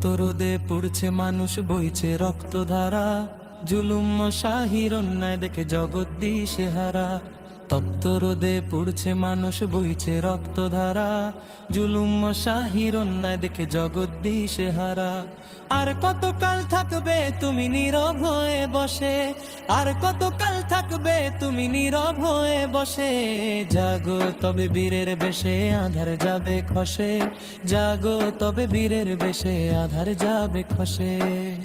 তপ্ত রোদে পুড়ছে মানুষ, বইছে রক্তধারা, জুলুম শাহির অন্যায় দেখে জগৎ দিশেহারা। তপ্ত রোদে পুড়ছে মানুষ, বইছে রক্তধারা, জুলুম শাহির অন্যায় দেখে জগৎ দিশেহারা। আর কতকাল থাকবে তুমি নীরব হয়ে বসে, আর কতকাল থাকবে তুমি নীরব হয়ে বসে। জাগো তবে বীরের বেশে, আধার যাবে খসে, জাগো তবে বীরের বেশে, আধার যাবে খসে।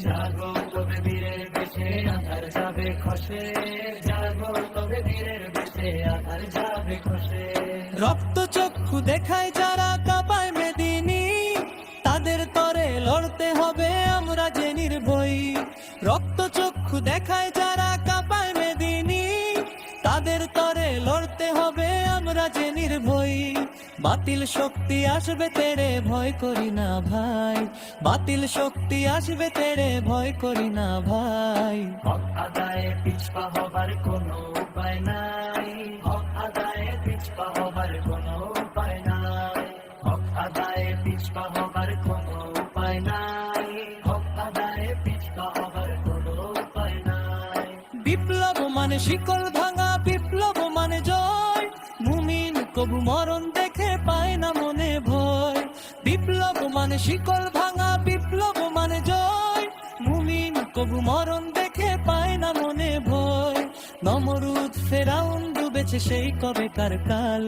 জাগো তবে বীরের বেশে, আধার যাবে খসে, জাগো তবে বীরের বেশে, আধার যাবে খসে। রক্ত চক্ষু দেখায় যারা কাঁপায় মেদিনী, তাদের তরে লড়তে হবে আমরা যে নির্ভয়ী। রক্ত চক্ষু দেখায় যারা কাঁপায় মেদিনী, তাদের তরে লড়তে হবে আমরা যে নির্ভয়ী। বাতিল শক্তি আসবে তেড়ে, ভয় করি না ভাই, বাতিল শক্তি আসবে তেড়ে, ভয় করি না ভাই। হক আদায়ে পিছপা হবার কোনো উপায় নাই, হক আদায়ে পিছপা হবার কোনো উপায় নাই, হক আদায়ে পিছপা হবার কোনো উপায় নাই, হক আদায়ে পিছপা হবার কোনো উপায় নাই। বিপ্লব মানে শিকল ভাঙা, বিপ্লব মানে জয়, মুমিন কবু মরণ দেখে পায় না মনে ভয়। বিপ্লব মানে শিকল ভাঙা, বিপ্লব মানে জয়, মুমিন কবু মরণ দেখে পায় না মনে ভয়। নমরুদ ফেরাউন ডুবেছে সেই কবেকার কাল,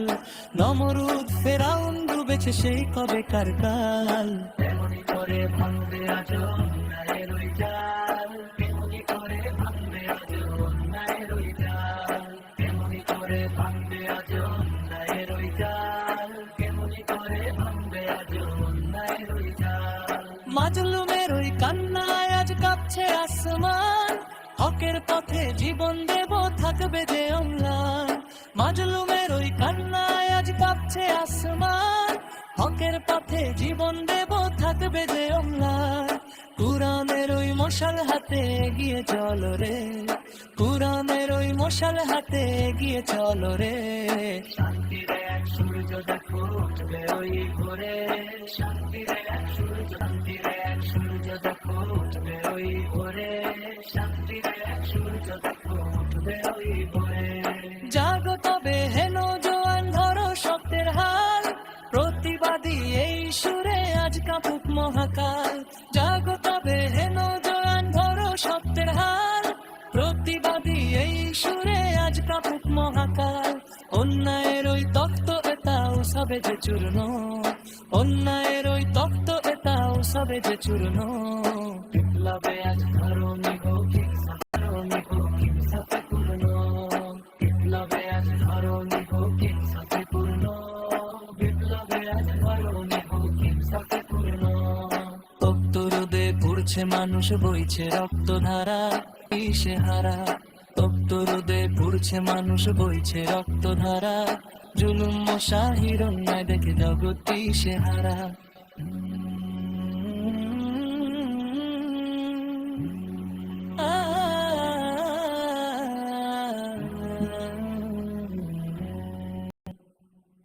নমরুদ ফেরাউন ডুবেছে সেই কবেকার কাল। তেমনি করে ভাঙবে আজ অন্যায়ের ওই জাল, তেমনি করে ভাঙবে আজ অন্যায়ের ওই জাল, তেমনি করে ভাঙবে আজ অন্যায়ের ওই জাল, তেমনি করে ভাঙবে আজ অন্যায়ের ওই জাল। মাজলুমের ওই কান্নায় আজ কাঁপছে আসমান, হকের পথে জীবন দেব থাকবে যে অম্লান। মাজলুমের ওই কান্নায় আজ কাঁপছে আসমান, হকের পথে জীবন দেব থাকবে যে অম্লান। কুরআনের ওই মশাল হাতে এগিয়ে চলো রে, কুরআনের ওই মশাল হাতে এগিয়ে চলো রে। শান্তির এক সূর্য দেখো উঠবে ওই ভোরে, শান্তির এক সূর্য, শান্তির এক সূর্য দেখো উঠবে ওই ভোরে, শান্তির এক সূর্য দেখো উঠবে ওই ভোরে। জাগো তবে হেন জোয়ান, ধরো সত্যের হাল, প্রতিবাদী এই সুরে আজ কাঁপুক মহাকাল। জাগো তবে হেন জোয়ান, ধরো সত্যের হাল, প্রতিবাদী এই সুরে আজ কাঁপুক মহাকাল। অন্যায়ের ওই তপ্ত এটাও সবে যে চূর্ণ, অন্যায়ের ওই তপ্ত এটাও সবে যে চূর্ণ। বিপ্লবে আজ ধরণী হোক হিংসা, ধরণী হোক হিংসাতে পূর্ণ, বিপ্লবে আজ ধরণী হোক হিংসাতে পূর্ণ, বিপ্লবে আজ ধরণী হোক হিংসাতে পূর্ণ। তপ্ত রোদে পুড়ছে মানুষ, বইছে রক্তধারা, দিশেহারা। তপ্ত রোদে পুড়ছে মানুষ, বইছে রক্তধারা, জুলুম শাহির অন্যায় দেখে জগৎ দিশেহারা।